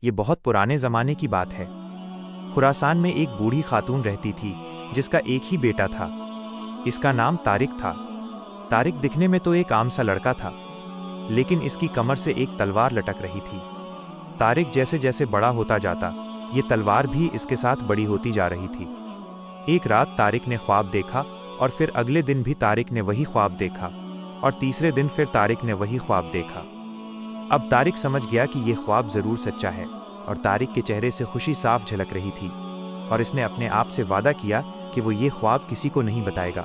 یہ بہت پرانے زمانے کی بات ہے۔ خراسان میں ایک بوڑھی خاتون رہتی تھی جس کا ایک ہی بیٹا تھا۔ اس کا نام طارق تھا۔ طارق دکھنے میں تو ایک عام سا لڑکا تھا، لیکن اس کی کمر سے ایک تلوار لٹک رہی تھی۔ طارق جیسے جیسے بڑا ہوتا جاتا، یہ تلوار بھی اس کے ساتھ بڑی ہوتی جا رہی تھی۔ ایک رات طارق نے خواب دیکھا، اور پھر اگلے دن بھی طارق نے وہی خواب دیکھا، اور تیسرے دن پھر طارق نے وہی خواب دیکھا۔ اب طارق سمجھ گیا کہ یہ خواب ضرور سچا ہے، اور طارق کے چہرے سے خوشی صاف جھلک رہی تھی، اور اس نے اپنے آپ سے وعدہ کیا کہ وہ یہ خواب کسی کو نہیں بتائے گا۔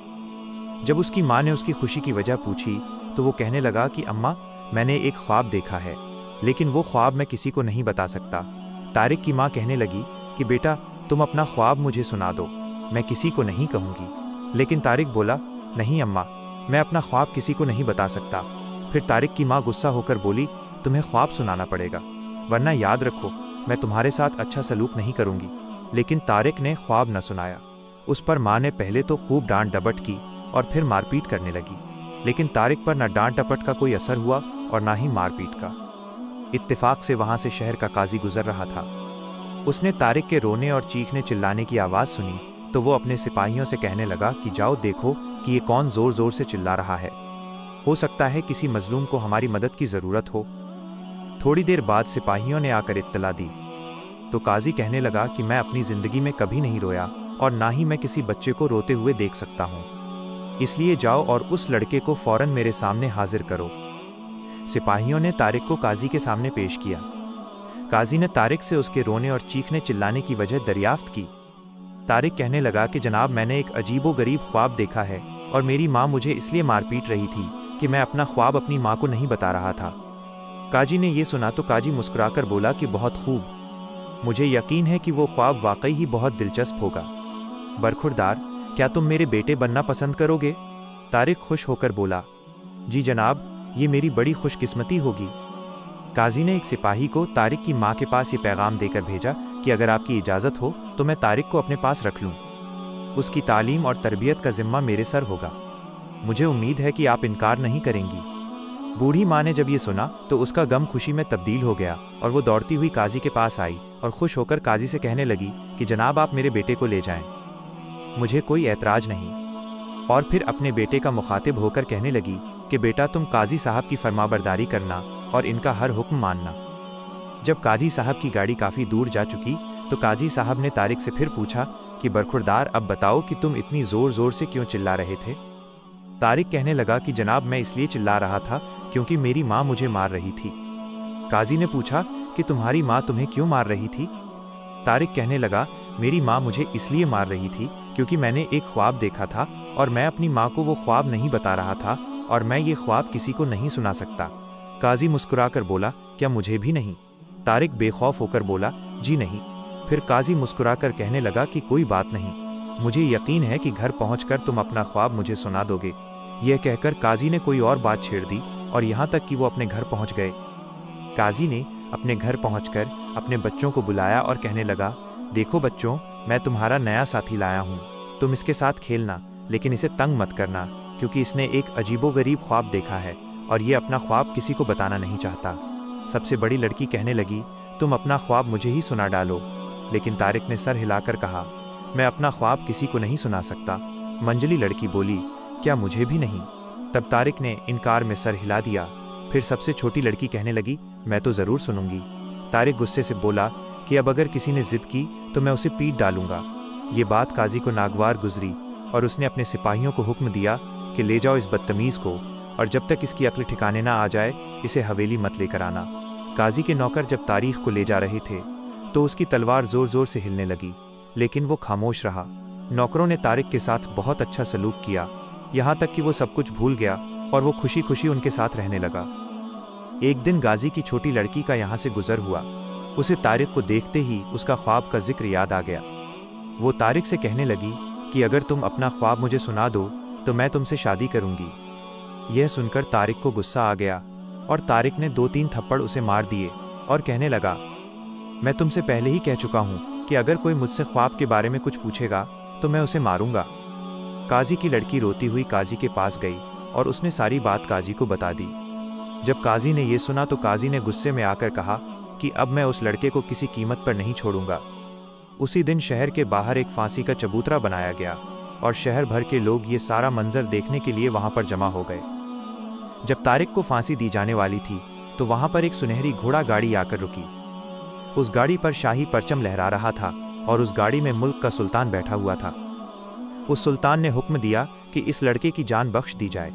جب اس کی ماں نے اس کی خوشی کی وجہ پوچھی تو وہ کہنے لگا کہ اماں، میں نے ایک خواب دیکھا ہے، لیکن وہ خواب میں کسی کو نہیں بتا سکتا۔ طارق کی ماں کہنے لگی کہ بیٹا، تم اپنا خواب مجھے سنا دو، میں کسی کو نہیں کہوں گی۔ لیکن طارق بولا، نہیں اماں، میں اپنا خواب کسی کو نہیں بتا سکتا۔ پھر طارق کی ماں غصہ ہو کر بولی، تمہیں خواب سنانا پڑے گا، ورنہ یاد رکھو میں تمہارے ساتھ اچھا سلوک نہیں کروں گی۔ لیکن طارق نے خواب نہ سنایا۔ اس پر ماں نے پہلے تو خوب ڈانٹ ڈپٹ کی اور پھر مار پیٹ کرنے لگی، لیکن طارق پر نہ ڈانٹ ڈپٹ کا کوئی اثر ہوا اور نہ ہی مار پیٹ کا۔ اتفاق سے وہاں سے شہر کا قاضی گزر رہا تھا۔ اس نے طارق کے رونے اور چیخنے چلانے کی آواز سنی تو وہ اپنے سپاہیوں سے کہنے لگا کہ جاؤ دیکھو کہ یہ کون زور زور سے چلا رہا ہے، ہو سکتا ہے کسی مظلوم کو ہماری مدد کی ضرورت ہو۔ تھوڑی دیر بعد سپاہیوں نے آ کر اطلاع دی تو قاضی کہنے لگا کہ میں اپنی زندگی میں کبھی نہیں رویا، اور نہ ہی میں کسی بچے کو روتے ہوئے دیکھ سکتا ہوں، اس لیے جاؤ اور اس لڑکے کو فوراً میرے سامنے حاضر کرو۔ سپاہیوں نے طارق کو قاضی کے سامنے پیش کیا۔ قاضی نے طارق سے اس کے رونے اور چیخنے چلانے کی وجہ دریافت کی۔ طارق کہنے لگا کہ جناب، میں نے ایک عجیب و غریب خواب دیکھا ہے، اور میری ماں مجھے اس لیے مار پیٹ رہی تھی کہ میں اپنا خواب اپنی ماں کو نہیں بتا رہا تھا۔ قاضی نے یہ سنا تو قاضی مسکرا کر بولا کہ بہت خوب، مجھے یقین ہے کہ وہ خواب واقعی ہی بہت دلچسپ ہوگا۔ برخوردار، کیا تم میرے بیٹے بننا پسند کرو گے؟ طارق خوش ہو کر بولا، جی جناب، یہ میری بڑی خوش قسمتی ہوگی۔ قاضی نے ایک سپاہی کو طارق کی ماں کے پاس یہ پیغام دے کر بھیجا کہ اگر آپ کی اجازت ہو تو میں طارق کو اپنے پاس رکھ لوں، اس کی تعلیم اور تربیت کا ذمہ میرے سر ہوگا، مجھے امید ہے کہ آپ انکار نہیں کریں گی۔ بوڑھی ماں نے جب یہ سنا تو اس کا غم خوشی میں تبدیل ہو گیا، اور وہ دوڑتی ہوئی قاضی کے پاس آئی اور خوش ہو کر قاضی سے کہنے لگی کہ جناب، آپ میرے بیٹے کو لے جائیں، مجھے کوئی اعتراض نہیں۔ اور پھر اپنے بیٹے کا مخاطب ہو کر کہنے لگی کہ بیٹا، تم قاضی صاحب کی فرمانبرداری کرنا اور ان کا ہر حکم ماننا۔ جب قاضی صاحب کی گاڑی کافی دور جا چکی تو قاضی صاحب نے طارق سے پھر پوچھا کہ برخوردار، اب بتاؤ کہ تم اتنی زور زور سے کیوں چلا رہے تھے؟ طارق کہنے لگا کہ جناب، میں اس لیے چلا رہا تھا کیونکہ میری ماں مجھے مار رہی تھی۔ قاضی نے پوچھا کہ تمہاری ماں تمہیں کیوں مار رہی تھی؟ طارق کہنے لگا، میری ماں مجھے اس لیے مار رہی تھی کیونکہ میں نے ایک خواب دیکھا تھا، اور میں اپنی ماں کو وہ خواب نہیں بتا رہا تھا، اور میں یہ خواب کسی کو نہیں سنا سکتا۔ قاضی مسکرا کر بولا، کیا مجھے بھی نہیں؟ طارق بے خوف ہو کر بولا، جی نہیں۔ پھر قاضی مسکرا کر کہنے لگا کہ کوئی بات نہیں، مجھے یقین ہے کہ گھر پہنچ کر تم اپنا خواب مجھے سنا دو گے۔ یہ کہہ کر قاضی نے کوئی اور بات چھیڑ دی، اور یہاں تک کہ وہ اپنے گھر پہنچ گئے۔ قاضی نے اپنے گھر پہنچ کر اپنے بچوں کو بلایا اور کہنے لگا، دیکھو بچوں، میں تمہارا نیا ساتھی لایا ہوں، تم اس کے ساتھ کھیلنا، لیکن اسے تنگ مت کرنا، کیونکہ اس نے ایک عجیب و غریب خواب دیکھا ہے، اور یہ اپنا خواب کسی کو بتانا نہیں چاہتا۔ سب سے بڑی لڑکی کہنے لگی، تم اپنا خواب مجھے ہی سنا ڈالو۔ لیکن طارق نے سر ہلا کر کہا، میں اپنا خواب کسی کو نہیں سنا سکتا۔ منجلی لڑکی بولی، کیا مجھے بھی نہیں؟ تب طارق نے انکار میں سر ہلا دیا۔ پھر سب سے چھوٹی لڑکی کہنے لگی، میں تو ضرور سنوں گی۔ طارق غصے سے بولا کہ اب اگر کسی نے ضد کی تو میں اسے پیٹ ڈالوں گا۔ یہ بات قاضی کو ناگوار گزری، اور اس نے اپنے سپاہیوں کو حکم دیا کہ لے جاؤ اس بدتمیز کو، اور جب تک اس کی عقل ٹھکانے نہ آ جائے اسے حویلی مت لے کر آنا۔ قاضی کے نوکر جب تاریخ کو لے جا رہے تھے تو اس کی تلوار زور زور سے ہلنے لگی، لیکن وہ خاموش رہا۔ نوکروں نے طارق کے ساتھ بہت اچھا سلوک کیا، یہاں تک کہ وہ سب کچھ بھول گیا اور وہ خوشی خوشی ان کے ساتھ رہنے لگا۔ ایک دن غازی کی چھوٹی لڑکی کا یہاں سے گزر ہوا، اسے طارق کو دیکھتے ہی اس کا خواب کا ذکر یاد آ گیا۔ وہ طارق سے کہنے لگی کہ اگر تم اپنا خواب مجھے سنا دو تو میں تم سے شادی کروں گی۔ یہ سن کر طارق کو غصہ آ گیا، اور طارق نے 2-3 تھپڑ اسے مار دیے اور کہنے لگا، میں تم سے پہلے ہی کہہ چکا ہوں کہ اگر کوئی مجھ سے خواب کے بارے میں کچھ پوچھے گا تو میں اسے ماروں گا۔ قاضی کی لڑکی روتی ہوئی قاضی کے پاس گئی اور اس نے ساری بات قاضی کو بتا دی۔ جب قاضی نے یہ سنا تو قاضی نے غصے میں آ کر کہا कि अब मैं उस लड़के को किसी कीमत पर नहीं छोड़ूंगा। उसी दिन शहर के बाहर एक फांसी का चबूतरा बनाया गया और शहर भर के लोग ये सारा मंजर देखने के लिए वहां पर जमा हो गए। जब तारिक को फांसी दी जाने वाली थी तो वहां पर एक सुनहरी घोड़ा गाड़ी आकर रुकी। उस गाड़ी पर शाही परचम लहरा रहा था और उस गाड़ी में मुल्क का सुल्तान बैठा हुआ था। उस सुल्तान ने हुक्म दिया कि इस लड़के की जान बख्श दी जाए।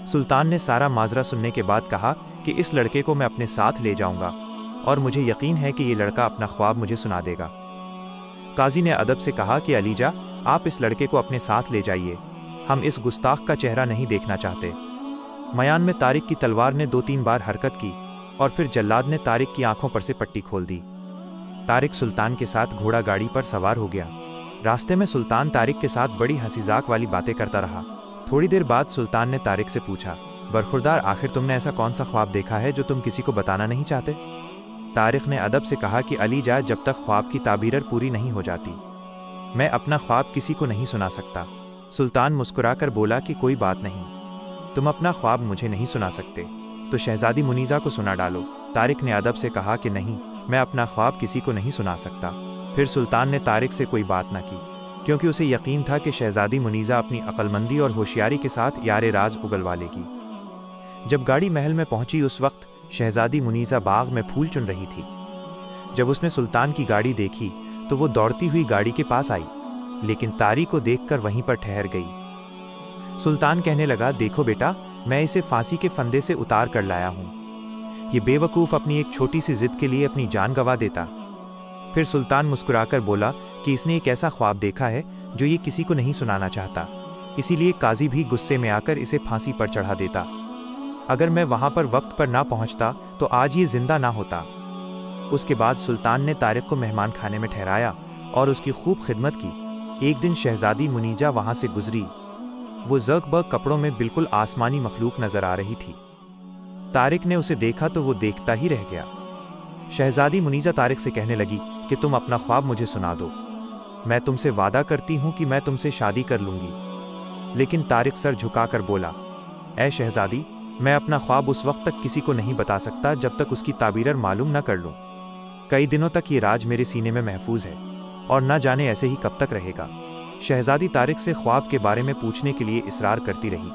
सुल्तान ने सारा माजरा सुनने के बाद कहा कि इस लड़के को मैं अपने साथ ले जाऊंगा और मुझे यकीन है कि ये लड़का अपना ख्वाब मुझे सुना देगा। काजी ने अदब से कहा कि अलीजा, आप इस लड़के को अपने साथ ले जाइए, हम इस गुस्ताख का चेहरा नहीं देखना चाहते। मयान में तारिक की तलवार ने 2-3 बार हरकत की और फिर जल्लाद ने तारिक की आंखों पर से पट्टी खोल दी। तारिक सुल्तान के साथ घोड़ा गाड़ी पर सवार हो गया। रास्ते में सुल्तान तारिक के साथ बड़ी हंसीजाक वाली बातें करता रहा। थोड़ी देर बाद सुल्तान ने तारिक से पूछा, बरखुरदार, आखिर तुमने ऐसा कौन सा ख्वाब देखा है जो तुम किसी को बताना नहीं चाहते? तारिक ने अदब से कहा कि अलीजा, जब तक ख्वाब की ताबीर पूरी नहीं हो जाती मैं अपना ख्वाब किसी को नहीं सुना सकता। सुल्तान मुस्कुराकर बोला कि कोई बात नहीं, तुम अपना ख्वाब मुझे नहीं सुना सकते तो शहजादी मुनीजा को सुना डालो। तारिक ने अदब से कहा कि नहीं, मैं अपना ख्वाब किसी को नहीं सुना सकता। फिर सुल्तान ने तारिक से कोई बात न की क्योंकि उसे यकीन था कि शहजादी मुनीजा अपनी अक्लमंदी और होशियारी के साथ यारे राज उगलवा लेगी। जब गाड़ी महल में पहुंची उस वक्त शहजादी मुनीजा बाग में फूल चुन रही थी। जब उसने सुल्तान की गाड़ी देखी तो वो दौड़ती हुई गाड़ी के पास आई, लेकिन तारिक को देखकर वहीं पर ठहर गई। सुल्तान कहने लगा, देखो बेटा, मैं इसे फांसी के फंदे से उतार कर लाया हूं। ये बेवकूफ़ अपनी एक छोटी सी जिद के लिए अपनी जान गंवा देता। फिर सुल्तान मुस्कुराकर बोला कि इसने एक ऐसा ख्वाब देखा है जो ये किसी को नहीं सुनाना चाहता, इसीलिए काजी भी गुस्से में आकर इसे फांसी पर चढ़ा देता। अगर मैं वहां पर वक्त पर ना पहुंचता तो आज ये जिंदा ना होता। उसके बाद सुल्तान ने तारिक को मेहमान खाने में ठहराया और उसकी खूब खिदमत की। एक दिन शहजादी मुनीजा वहां से गुजरी। वो ज़र्क-बर्क कपड़ों में बिल्कुल आसमानी मखलूक नजर आ रही थी। तारिक ने उसे देखा तो वो देखता ही रह गया। शहजादी मुनीजा तारिक से कहने लगी कि तुम अपना ख्वाब मुझे सुना दो, मैं तुमसे वादा करती हूं कि मैं तुमसे शादी कर लूंगी। लेकिन तारिक सर झुकाकर बोला, ऐ शहजादी, मैं अपना ख्वाब उस वक्त तक किसी को नहीं बता सकता जब तक उसकी ताबीर मालूम न कर लूं। कई दिनों तक ये राज मेरे सीने में महफूज है और न जाने ऐसे ही कब तक रहेगा। शहजादी तारिक से ख्वाब के बारे में पूछने के लिए इसरार करती रही।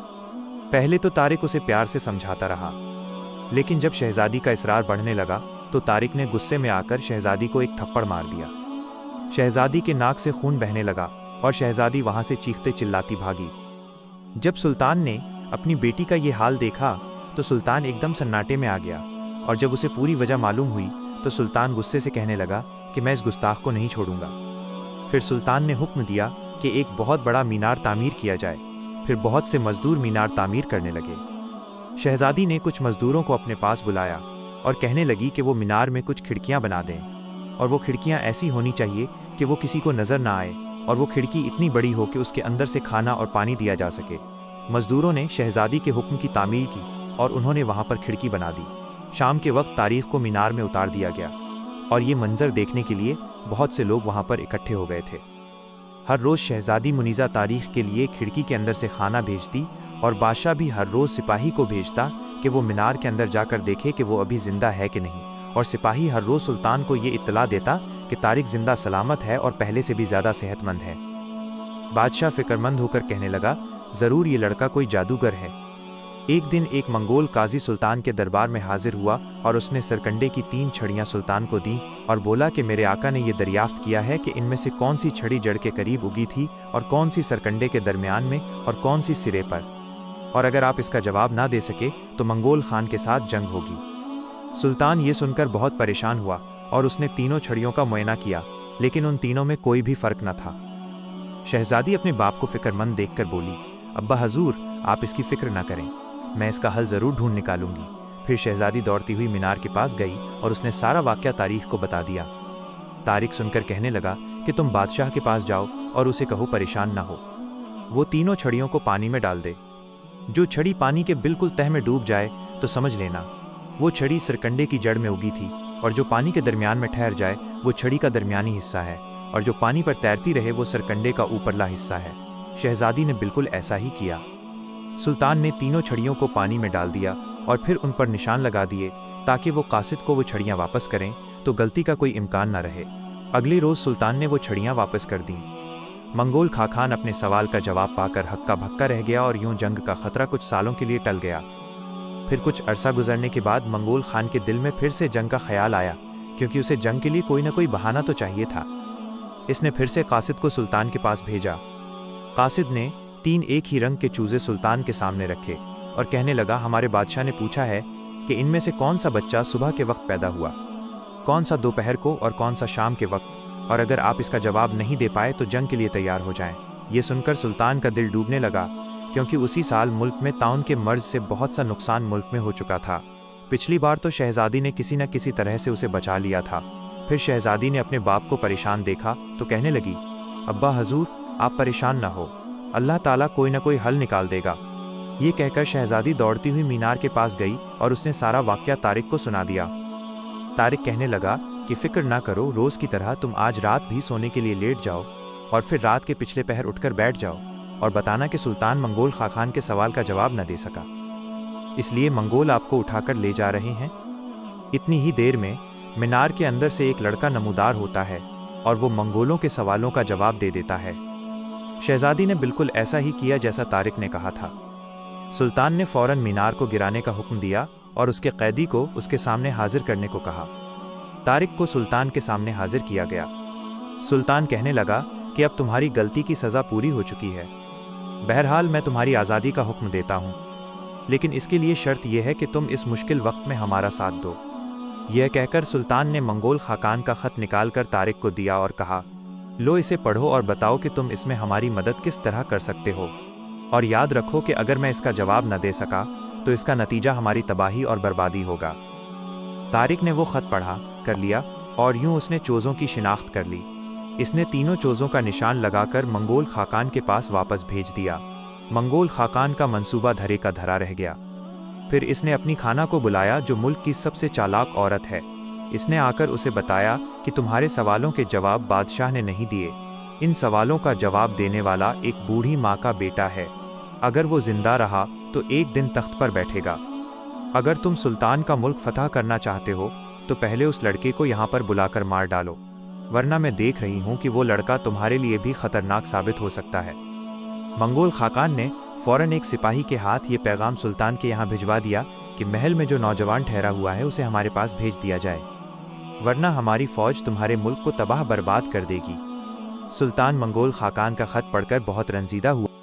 पहले तो तारिक उसे प्यार से समझाता रहा, लेकिन जब शहजादी का इसरार बढ़ने लगा तो तारिक ने गुस्से में आकर शहजादी को एक थप्पड़ मार दिया। शहजादी के नाक से खून बहने लगा और शहजादी वहां से चीखते चिल्लाती भागी। जब सुल्तान ने अपनी बेटी का ये हाल देखा तो सुल्तान एकदम सन्नाटे में आ गया और जब उसे पूरी वजह मालूम हुई तो सुल्तान गुस्से से कहने लगा कि मैं इस गुस्ताख को नहीं छोड़ूंगा। फिर सुल्तान ने हुक्म दिया कि एक बहुत बड़ा मीनार तामीर किया जाए। फिर बहुत से मजदूर मीनार तामीर करने लगे। शहजादी ने कुछ मजदूरों को अपने पास बुलाया और कहने लगी कि वो मीनार में कुछ खिड़कियां बना दें और वो खिड़कियां ऐसी होनी चाहिए कि वो किसी को नजर ना आए और वो खिड़की इतनी बड़ी हो कि उसके अंदर से खाना और पानी दिया जा सके। मजदूरों ने शहजादी के हुक्म की तामील की और उन्होंने वहां पर खिड़की बना दी। शाम के वक्त तारीख को मीनार में उतार दिया गया और ये मंजर देखने के लिए बहुत से लोग वहां पर इकट्ठे हो गए थे। हर रोज शहजादी मुनीजा तारीख के लिए खिड़की के अंदर से खाना भेजती और बादशाह भी हर रोज सिपाही को भेजता कि वो मीनार के अंदर जाकर देखे कि वो अभी जिंदा है कि नहीं, और सिपाही हर रोज सुल्तान को ये इत्तला देता कि तारिक जिंदा सलामत है और पहले से भी ज्यादा सेहतमंद है। बादशाह फिक्रमंद होकर कहने लगा, जरूर ये लड़का कोई जादूगर है। एक दिन एक मंगोल काजी सुल्तान के दरबार में हाजिर हुआ और उसने सरकंडे की 3 छड़ियां सुल्तान को दी और बोला कि मेरे आका ने यह दरियाफ्त किया है कि इनमें से कौन सी छड़ी जड़ के करीब उगी थी और कौन सी सरकंडे के दरमियान में और कौन सी सिरे पर, और अगर आप इसका जवाब ना दे सके तो मंगोल खान के साथ जंग होगी। सुल्तान ये सुनकर बहुत परेशान हुआ और उसने तीनों छड़ियों का मुआयना किया, लेकिन उन तीनों में कोई भी फर्क न था। शहजादी अपने बाप को फिक्रमंद देखकर बोली, अब्बा हजूर, आप इसकी फिक्र ना करें, मैं इसका हल जरूर ढूंढ निकालूंगी। फिर शहजादी दौड़ती हुई मीनार के पास गई और उसने सारा वाकया तारीख को बता दिया। तारिक सुनकर कहने लगा कि तुम बादशाह के पास जाओ और उसे कहो परेशान ना हो, वो तीनों छड़ियों को पानी में डाल दे। जो छड़ी पानी के बिल्कुल तह में डूब जाए तो समझ लेना वो छड़ी सरकंडे की जड़ में उगी थी, और जो पानी के दरमियान में ठहर जाए वो छड़ी का दरमियानी हिस्सा है, और जो पानी पर तैरती रहे वो सरकंडे का ऊपरला हिस्सा है। शहजादी ने बिल्कुल ऐसा ही किया। सुल्तान ने तीनों छड़ियों को पानी में डाल दिया और फिर उन पर निशान लगा दिए ताकि वो कासिद को वो छड़ियाँ वापस करें तो गलती का कोई इम्कान न रहे। अगली रोज़ सुल्तान ने वो छड़ियाँ वापस कर दीं। मंगोल खाकान अपने सवाल का जवाब पाकर हक्का भक्का रह गया और यूं जंग का खतरा कुछ सालों के लिए टल गया। फिर कुछ अरसा गुजरने के बाद मंगोल खान के दिल में फिर से जंग का ख्याल आया, क्योंकि उसे जंग के लिए कोई ना कोई बहाना तो चाहिए था। इसने फिर से कासिद को सुल्तान के पास भेजा। कासिद ने 3 एक ही रंग के चूजे सुल्तान के सामने रखे और कहने लगा, हमारे बादशाह ने पूछा है कि इनमें से कौन सा बच्चा सुबह के वक्त पैदा हुआ, कौन सा दोपहर को और कौन सा शाम के वक्त, और अगर आप इसका जवाब नहीं दे पाए तो जंग के लिए तैयार हो जाएं। ये सुनकर सुल्तान का दिल डूबने लगा, क्योंकि उसी साल मुल्क में ताउन के मर्ज से बहुत सा नुकसान मुल्क में हो चुका था। पिछली बार तो शहजादी ने किसी न किसी तरह से उसे बचा लिया था। फिर शहजादी ने अपने बाप को परेशान देखा तो कहने लगी, अब्बा हजूर, आप परेशान ना हो, अल्लाह ताला कोई ना कोई हल निकाल देगा। ये कहकर शहजादी दौड़ती हुई मीनार के पास गई और उसने सारा वाक़या तारिक को सुना दिया। तारिक कहने लगा कि फिक्र ना करो, रोज़ की तरह तुम आज रात भी सोने के लिए लेट जाओ और फिर रात के पिछले पहर उठकर बैठ जाओ और बताना कि सुल्तान मंगोल खाकान के सवाल का जवाब न दे सका, इसलिए मंगोल आपको उठाकर ले जा रहे हैं। इतनी ही देर में मीनार के अंदर से एक लड़का नमूदार होता है और वो मंगोलों के सवालों का जवाब दे देता है। शहजादी ने बिल्कुल ऐसा ही किया जैसा तारिक ने कहा था। सुल्तान ने फौरन मीनार को गिराने का हुक्म दिया और उसके कैदी को उसके सामने हाजिर करने को कहा। तारिक को सुल्तान के सामने हाजिर किया गया। सुल्तान कहने लगा कि अब तुम्हारी गलती की सज़ा पूरी हो चुकी है, बहरहाल मैं तुम्हारी आज़ादी का हुक्म देता हूँ, लेकिन इसके लिए शर्त यह है कि तुम इस मुश्किल वक्त में हमारा साथ दो। यह कहकर सुल्तान ने मंगोल खाकान का ख़त निकाल कर तारिक को दिया और कहा, लो इसे पढ़ो और बताओ कि तुम इसमें हमारी मदद किस तरह कर सकते हो, और याद रखो कि अगर मैं इसका जवाब न दे सका तो इसका नतीजा हमारी तबाही और बर्बादी होगा। तारिक ने वो ख़त पढ़ा कर लिया और यूं उसने चोज़ों की शिनाख्त कर ली। इसने तीनों चोज़ों का निशान लगाकर मंगोल खाकान के पास वापस भेज दिया। मंगोल खाकान का मंसूबा धरे का धरा रह गया। फिर इसने अपनी खाना को बुलाया, जो मुल्क की सबसे चालाक औरत है। इसने आकर उसे बताया कि तुम्हारे सवालों के जवाब बादशाह ने नहीं दिए। इन सवालों का जवाब देने वाला एक बूढ़ी माँ का बेटा है। अगर वो जिंदा रहा तो एक दिन तख्त पर बैठेगा। अगर तुम सुल्तान का मुल्क फतह करना चाहते हो तो पहले उस लड़के को यहाँ पर बुलाकर मार डालो, वरना मैं देख रही हूँ कि वो लड़का तुम्हारे लिए भी खतरनाक साबित हो सकता है। मंगोल खाकान ने फौरन एक सिपाही के हाथ ये पैगाम सुल्तान के यहाँ भिजवा दिया कि महल में जो नौजवान ठहरा हुआ है उसे हमारे पास भेज दिया जाए, वरना हमारी फौज तुम्हारे मुल्क को तबाह बर्बाद कर देगी। सुल्तान मंगोल खाकान का खत पढ़कर बहुत रंजीदा हुआ।